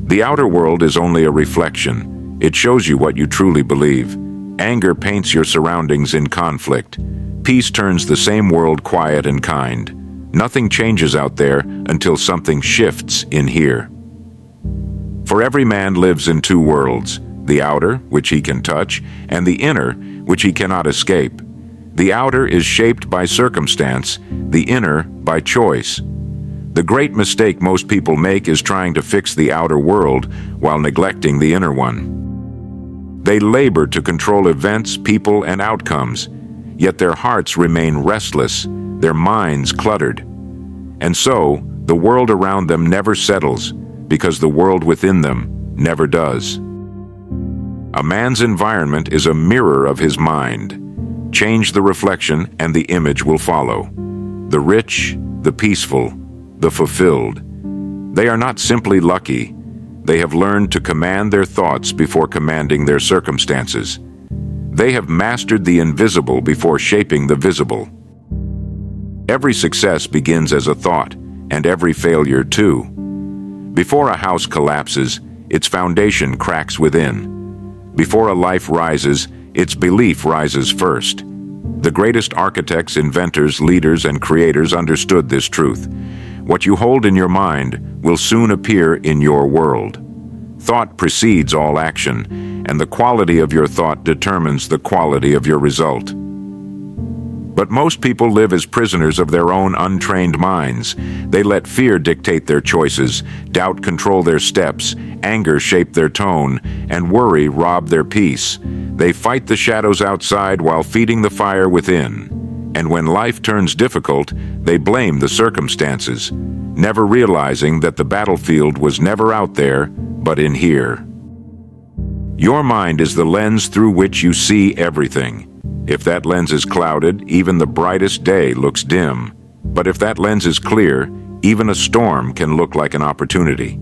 The outer world is only a reflection. It shows you what you truly believe. Anger paints your surroundings in conflict. Peace turns the same world quiet and kind. Nothing changes out there until something shifts in here. For every man lives in two worlds, the outer, which he can touch, and the inner, which he cannot escape. The outer is shaped by circumstance, the inner by choice. The great mistake most people make is trying to fix the outer world while neglecting the inner one. They labor to control events, people, and outcomes, yet their hearts remain restless, their minds cluttered. And so, the world around them never settles, because the world within them never does. A man's environment is a mirror of his mind. Change the reflection and the image will follow. The rich, the peaceful, the fulfilled. They are not simply lucky. They have learned to command their thoughts before commanding their circumstances. They have mastered the invisible before shaping the visible. Every success begins as a thought, and every failure too. Before a house collapses, its foundation cracks within. Before a life rises, its belief rises first. The greatest architects, inventors, leaders, and creators understood this truth. What you hold in your mind will soon appear in your world. Thought precedes all action, and the quality of your thought determines the quality of your result. But most people live as prisoners of their own untrained minds. They let fear dictate their choices, doubt control their steps, anger shape their tone, and worry rob their peace. They fight the shadows outside while feeding the fire within. And when life turns difficult, they blame the circumstances, never realizing that the battlefield was never out there, but in here. Your mind is the lens through which you see everything. If that lens is clouded, even the brightest day looks dim. But if that lens is clear, even a storm can look like an opportunity.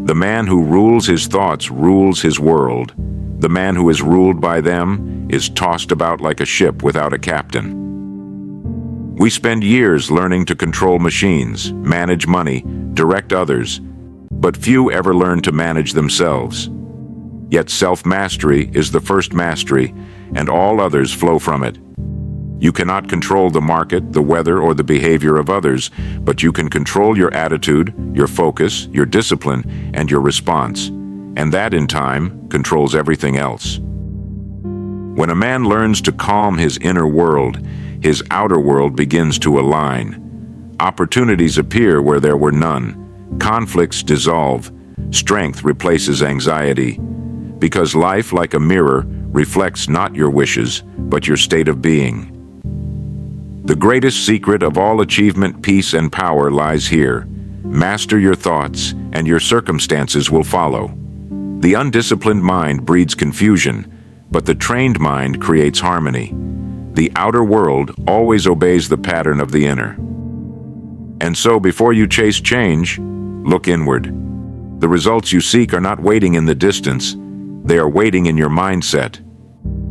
The man who rules his thoughts rules his world. The man who is ruled by them is tossed about like a ship without a captain. We spend years learning to control machines, manage money, direct others, but few ever learn to manage themselves. Yet self-mastery is the first mastery, and all others flow from it. You cannot control the market, the weather, or the behavior of others, but you can control your attitude, your focus, your discipline, and your response. And that, in time, controls everything else. When a man learns to calm his inner world, his outer world begins to align. Opportunities appear where there were none. Conflicts dissolve. Strength replaces anxiety. Because life, like a mirror, reflects not your wishes, but your state of being. The greatest secret of all achievement, peace, and power lies here. Master your thoughts, and your circumstances will follow. The undisciplined mind breeds confusion, but the trained mind creates harmony. The outer world always obeys the pattern of the inner. And so, before you chase change, look inward. The results you seek are not waiting in the distance. They are waiting in your mindset.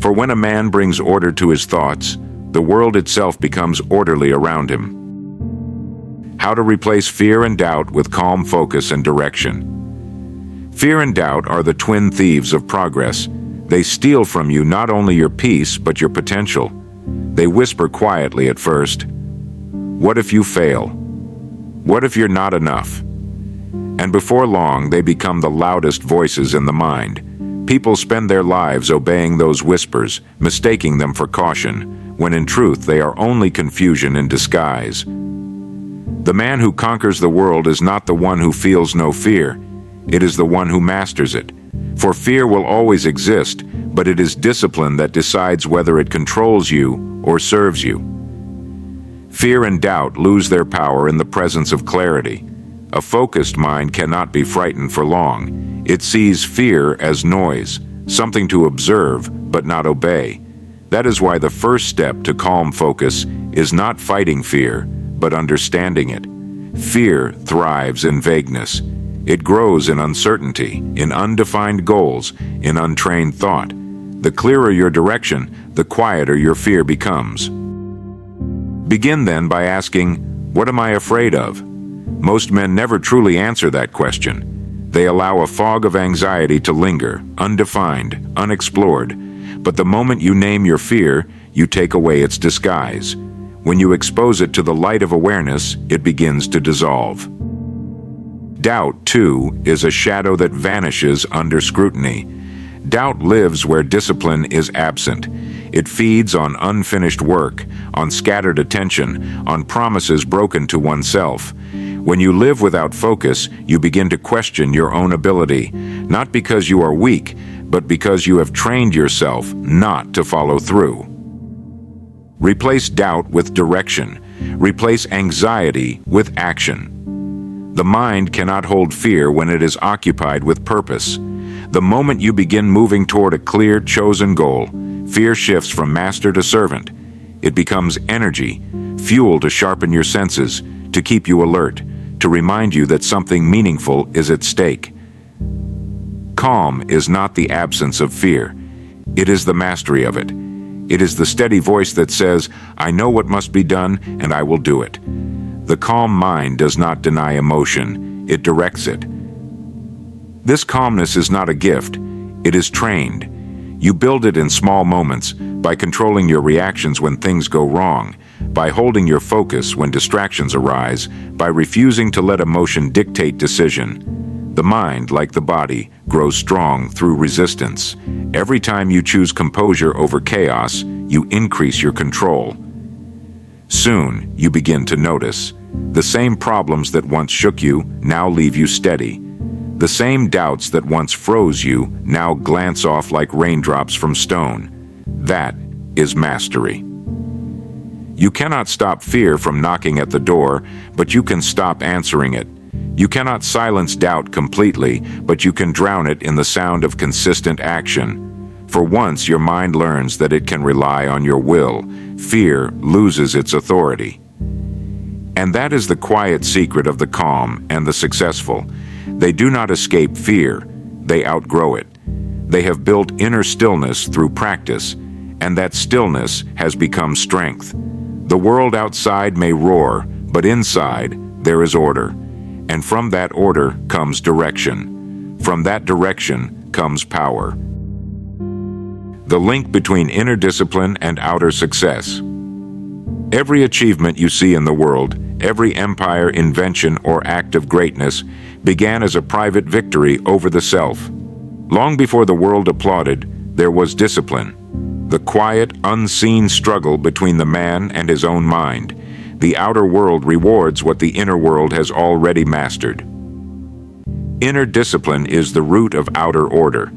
For when a man brings order to his thoughts, the world itself becomes orderly around him. How to replace fear and doubt with calm focus and direction. Fear and doubt are the twin thieves of progress. They steal from you not only your peace, but your potential. They whisper quietly at first. What if you fail? What if you're not enough? And before long, they become the loudest voices in the mind. People spend their lives obeying those whispers, mistaking them for caution, when in truth they are only confusion in disguise. The man who conquers the world is not the one who feels no fear. It is the one who masters it. For fear will always exist, but it is discipline that decides whether it controls you or serves you. Fear and doubt lose their power in the presence of clarity. A focused mind cannot be frightened for long. It sees fear as noise, something to observe but not obey. That is why the first step to calm focus is not fighting fear, but understanding it. Fear thrives in vagueness. It grows in uncertainty, in undefined goals, in untrained thought. The clearer your direction, the quieter your fear becomes. Begin then by asking, what am I afraid of? Most men never truly answer that question. They allow a fog of anxiety to linger, undefined, unexplored. But the moment you name your fear, you take away its disguise. When you expose it to the light of awareness, it begins to dissolve. Doubt, too, is a shadow that vanishes under scrutiny. Doubt lives where discipline is absent. It feeds on unfinished work, on scattered attention, on promises broken to oneself. When you live without focus, you begin to question your own ability, not because you are weak, but because you have trained yourself not to follow through. Replace doubt with direction. Replace anxiety with action. The mind cannot hold fear when it is occupied with purpose. The moment you begin moving toward a clear, chosen goal, fear shifts from master to servant. It becomes energy, fuel to sharpen your senses, to keep you alert, to remind you that something meaningful is at stake. Calm is not the absence of fear. It is the mastery of it. It is the steady voice that says, "I know what must be done, and I will do it." The calm mind does not deny emotion, it directs it. This calmness is not a gift, it is trained. You build it in small moments, by controlling your reactions when things go wrong, by holding your focus when distractions arise, by refusing to let emotion dictate decision. The mind, like the body, grows strong through resistance. Every time you choose composure over chaos, you increase your control. Soon, you begin to notice. The same problems that once shook you now leave you steady. The same doubts that once froze you now glance off like raindrops from stone. That is mastery. You cannot stop fear from knocking at the door, but you can stop answering it. You cannot silence doubt completely, but you can drown it in the sound of consistent action. For once your mind learns that it can rely on your will, fear loses its authority. And that is the quiet secret of the calm and the successful. They do not escape fear, they outgrow it. They have built inner stillness through practice, and that stillness has become strength. The world outside may roar, but inside there is order. And from that order comes direction. From that direction comes power. The link between inner discipline and outer success. Every achievement you see in the world, every empire, invention, or act of greatness began as a private victory over the self. Long before the world applauded, there was discipline. The quiet, unseen struggle between the man and his own mind. The outer world rewards what the inner world has already mastered. Inner discipline is the root of outer order.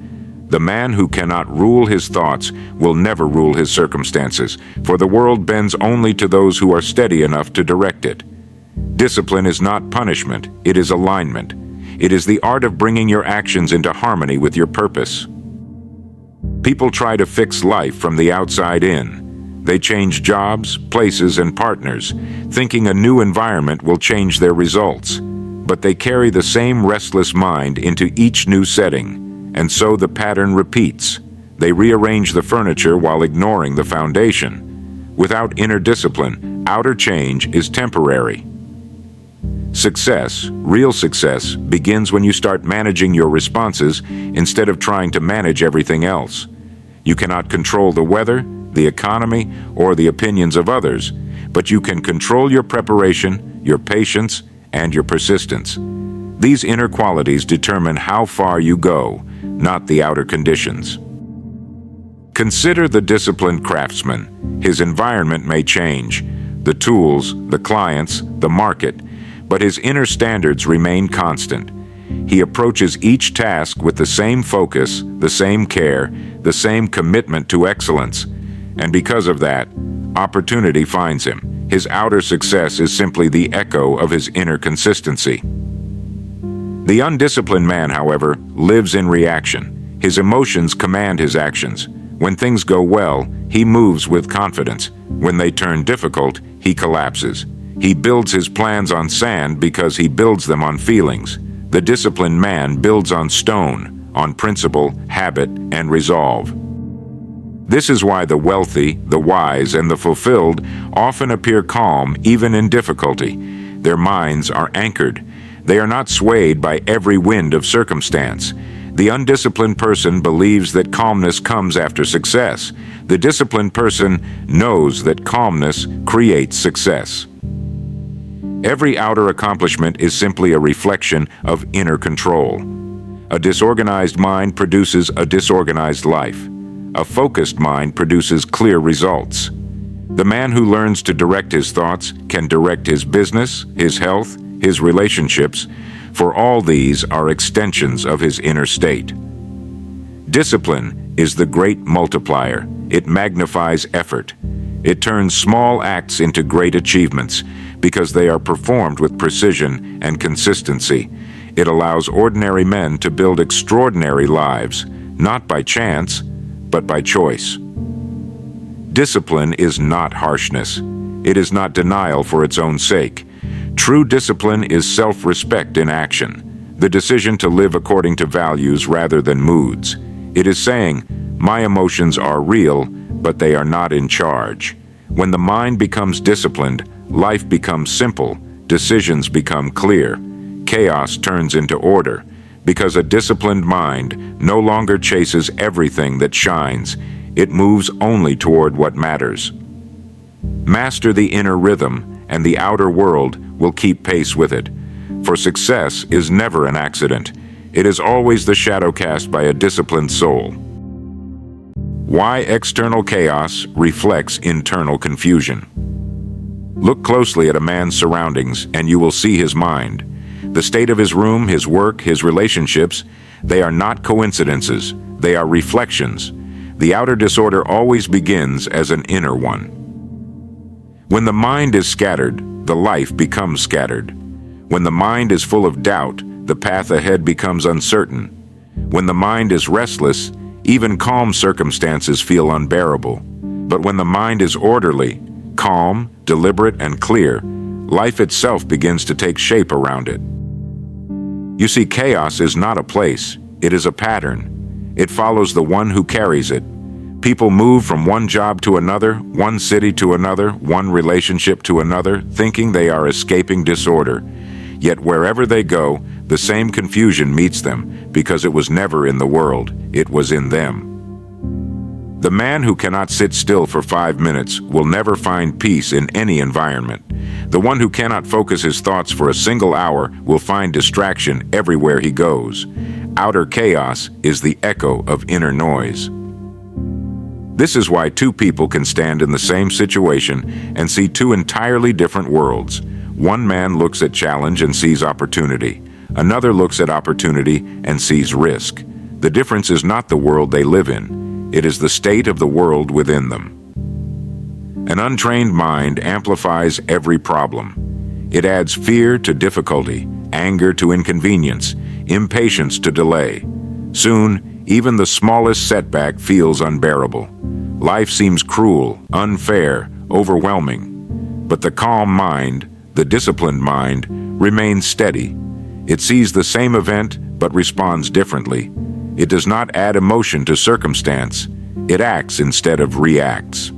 The man who cannot rule his thoughts will never rule his circumstances, for the world bends only to those who are steady enough to direct it. Discipline is not punishment, it is alignment. It is the art of bringing your actions into harmony with your purpose. People try to fix life from the outside in. They change jobs, places, and partners, thinking a new environment will change their results. But they carry the same restless mind into each new setting. And so the pattern repeats. They rearrange the furniture while ignoring the foundation. Without inner discipline, outer change is temporary. Success, real success, begins when you start managing your responses instead of trying to manage everything else. You cannot control the weather, the economy, or the opinions of others, but you can control your preparation, your patience, and your persistence. These inner qualities determine how far you go, not the outer conditions. Consider the disciplined craftsman. His environment may change, the tools, the clients, the market, but his inner standards remain constant. He approaches each task with the same focus, the same care, the same commitment to excellence. And because of that, opportunity finds him. His outer success is simply the echo of his inner consistency. The undisciplined man, however, lives in reaction. His emotions command his actions. When things go well, he moves with confidence. When they turn difficult, he collapses. He builds his plans on sand because he builds them on feelings. The disciplined man builds on stone, on principle, habit, and resolve. This is why the wealthy, the wise, and the fulfilled often appear calm even in difficulty. Their minds are anchored. They are not swayed by every wind of circumstance. The undisciplined person believes that calmness comes after success. The disciplined person knows that calmness creates success. Every outer accomplishment is simply a reflection of inner control. A disorganized mind produces a disorganized life. A focused mind produces clear results. The man who learns to direct his thoughts can direct his business, his health, his relationships, for all these are extensions of his inner state. Discipline is the great multiplier. It magnifies effort. It turns small acts into great achievements because they are performed with precision and consistency. It allows ordinary men to build extraordinary lives, not by chance, but by choice. Discipline is not harshness. It is not denial for its own sake. True discipline is self-respect in action, the decision to live according to values rather than moods. It is saying, my emotions are real, but they are not in charge. When the mind becomes disciplined, life becomes simple, decisions become clear, chaos turns into order, because a disciplined mind no longer chases everything that shines. It moves only toward what matters. Master the inner rhythm, and the outer world will keep pace with it. For success is never an accident. It is always the shadow cast by a disciplined soul. Why external chaos reflects internal confusion. Look closely at a man's surroundings, and you will see his mind. The state of his room, his work, his relationships, they are not coincidences. They are reflections. The outer disorder always begins as an inner one. When the mind is scattered, the life becomes scattered. When the mind is full of doubt, the path ahead becomes uncertain. When the mind is restless, even calm circumstances feel unbearable. But when the mind is orderly, calm, deliberate, and clear, life itself begins to take shape around it. You see, chaos is not a place, it is a pattern. It follows the one who carries it. People move from one job to another, one city to another, one relationship to another, thinking they are escaping disorder. Yet wherever they go, the same confusion meets them, because it was never in the world, it was in them. The man who cannot sit still for 5 minutes will never find peace in any environment. The one who cannot focus his thoughts for a single hour will find distraction everywhere he goes. Outer chaos is the echo of inner noise. This is why two people can stand in the same situation and see two entirely different worlds. One man looks at challenge and sees opportunity. Another looks at opportunity and sees risk. The difference is not the world they live in. It is the state of the world within them. An untrained mind amplifies every problem. It adds fear to difficulty, anger to inconvenience, impatience to delay. Soon, even the smallest setback feels unbearable. Life seems cruel, unfair, overwhelming. But the calm mind, the disciplined mind, remains steady. It sees the same event but responds differently. It does not add emotion to circumstance. It acts instead of reacts.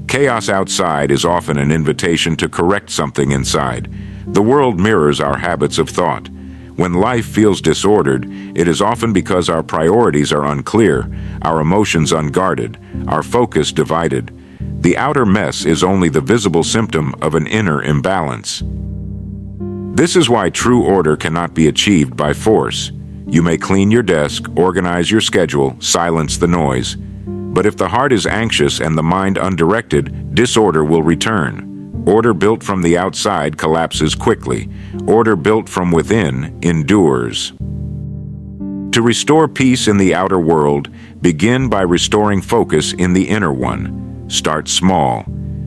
Chaos outside is often an invitation to correct something inside. The world mirrors our habits of thought. When life feels disordered, it is often because our priorities are unclear, our emotions unguarded, our focus divided. The outer mess is only the visible symptom of an inner imbalance. This is why true order cannot be achieved by force. You may clean your desk, organize your schedule, silence the noise. But if the heart is anxious and the mind undirected, disorder will return. Order built from the outside collapses quickly. Order built from within endures. To restore peace in the outer world, begin by restoring focus in the inner one. Start small.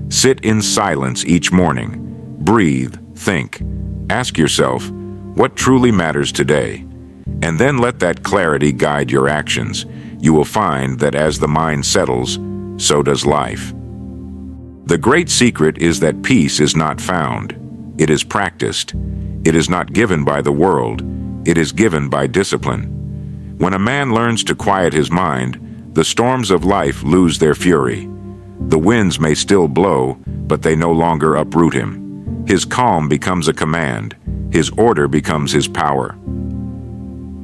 Sit in silence each morning. Breathe, think. Ask yourself, what truly matters today? And then let that clarity guide your actions. You will find that as the mind settles, so does life. The great secret is that peace is not found. It is practiced. It is not given by the world. It is given by discipline. When a man learns to quiet his mind, the storms of life lose their fury. The winds may still blow, but they no longer uproot him. His calm becomes a command. his order becomes his power.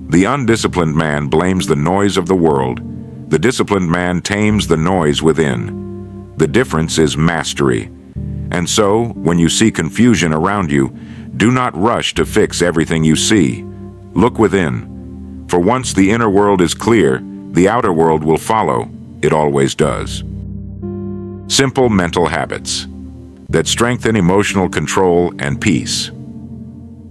The undisciplined man blames the noise of the world. The disciplined man tames the noise within. The difference is mastery. And so, when you see confusion around you, do not rush to fix everything you see. Look within. For once the inner world is clear, the outer world will follow. It always does. Simple mental habits that strengthen emotional control and peace.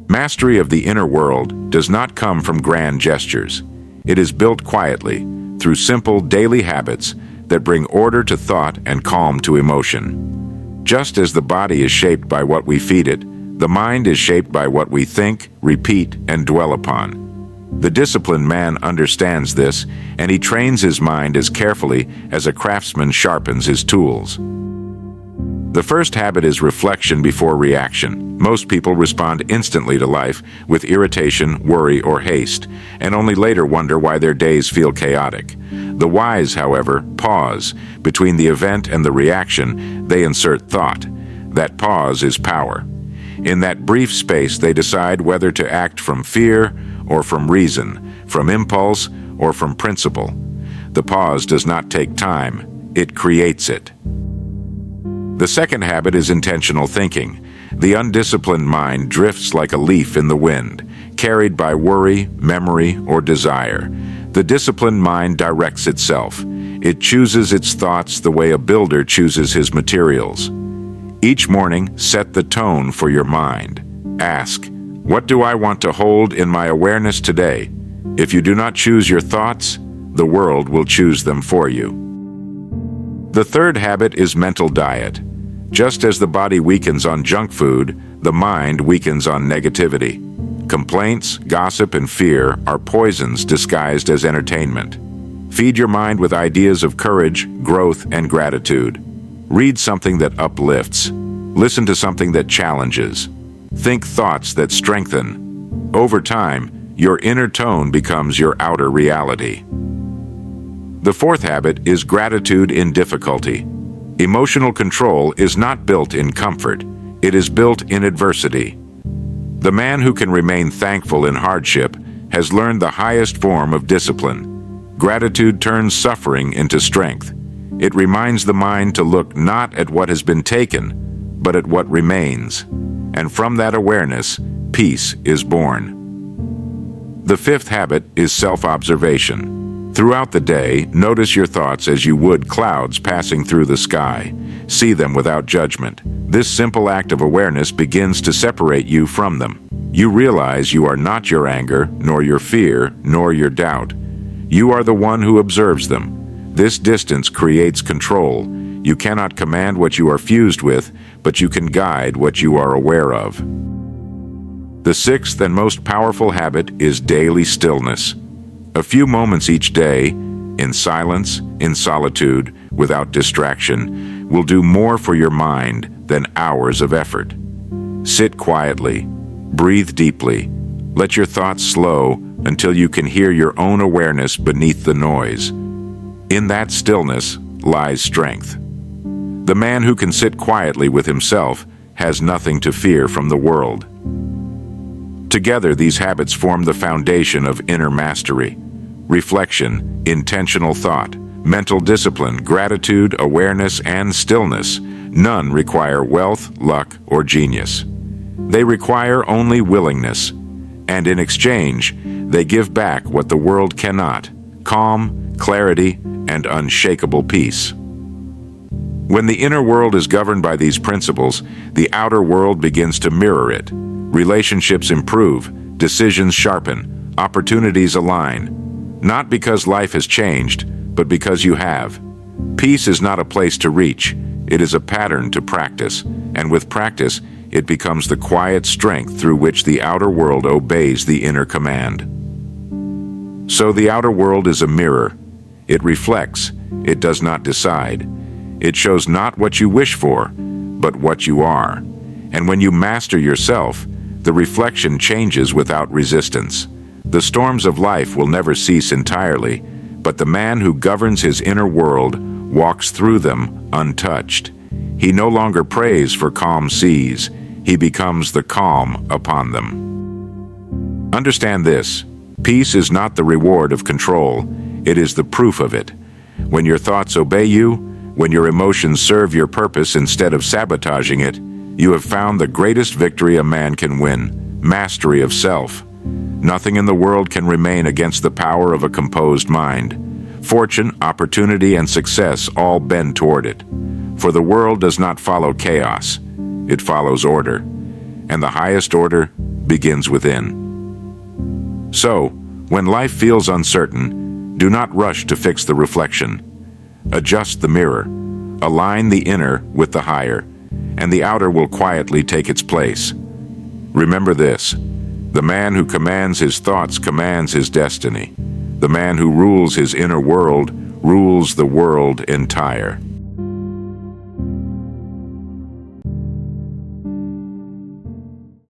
Mastery of the inner world does not come from grand gestures. It is built quietly, through simple daily habits that bring order to thought and calm to emotion. Just as the body is shaped by what we feed it, the mind is shaped by what we think, repeat, and dwell upon. The disciplined man understands this, and he trains his mind as carefully as a craftsman sharpens his tools. The first habit is reflection before reaction. Most people respond instantly to life with irritation, worry, or haste, and only later wonder why their days feel chaotic. The wise, however, pause. Between the event and the reaction, they insert thought. That pause is power. In that brief space, they decide whether to act from fear or from reason, from impulse or from principle. The pause does not take time, it creates it. The second habit is intentional thinking. The undisciplined mind drifts like a leaf in the wind, carried by worry, memory, or desire. The disciplined mind directs itself. It chooses its thoughts the way a builder chooses his materials. Each morning, set the tone for your mind. Ask, what do I want to hold in my awareness today? If you do not choose your thoughts, the world will choose them for you. The third habit is mental diet. Just as the body weakens on junk food, the mind weakens on negativity. Complaints, gossip, and fear are poisons disguised as entertainment. Feed your mind with ideas of courage, growth, and gratitude. Read something that uplifts. Listen to something that challenges. Think thoughts that strengthen. Over time, your inner tone becomes your outer reality. The fourth habit is gratitude in difficulty. Emotional control is not built in comfort, it is built in adversity. The man who can remain thankful in hardship has learned the highest form of discipline. Gratitude turns suffering into strength. It reminds the mind to look not at what has been taken, but at what remains. And from that awareness, peace is born. The fifth habit is self-observation. Throughout the day, notice your thoughts as you would clouds passing through the sky. See them without judgment. This simple act of awareness begins to separate you from them. You realize you are not your anger, nor your fear, nor your doubt. You are the one who observes them. This distance creates control. You cannot command what you are fused with, but you can guide what you are aware of. The sixth and most powerful habit is daily stillness. A few moments each day, in silence, in solitude, without distraction, will do more for your mind than hours of effort. Sit quietly, breathe deeply, let your thoughts slow until you can hear your own awareness beneath the noise. In that stillness lies strength. The man who can sit quietly with himself has nothing to fear from the world. Together, these habits form the foundation of inner mastery. Reflection, intentional thought, mental discipline, gratitude, awareness, and stillness. None require wealth, luck, or genius. They require only willingness, and in exchange, they give back what the world cannot: calm, clarity, and unshakable peace. When the inner world is governed by these principles, the outer world begins to mirror it. Relationships improve, decisions sharpen, opportunities align. Not because life has changed, but because you have. Peace is not a place to reach, it is a pattern to practice, and with practice, it becomes the quiet strength through which the outer world obeys the inner command. So the outer world is a mirror. It reflects, it does not decide. It shows not what you wish for, but what you are. And when you master yourself, the reflection changes without resistance. The storms of life will never cease entirely, but the man who governs his inner world walks through them untouched. He no longer prays for calm seas. he becomes the calm upon them. Understand this: peace is not the reward of control, it is the proof of it. When your thoughts obey you, when your emotions serve your purpose instead of sabotaging it, you have found the greatest victory a man can win: mastery of self. Nothing in the world can remain against the power of a composed mind. Fortune, opportunity, and success all bend toward it. For the world does not follow chaos, it follows order, and the highest order begins within. So, when life feels uncertain, do not rush to fix the reflection. Adjust the mirror, align the inner with the higher, and the outer will quietly take its place. Remember this: the man who commands his thoughts commands his destiny. The man who rules his inner world rules the world entire.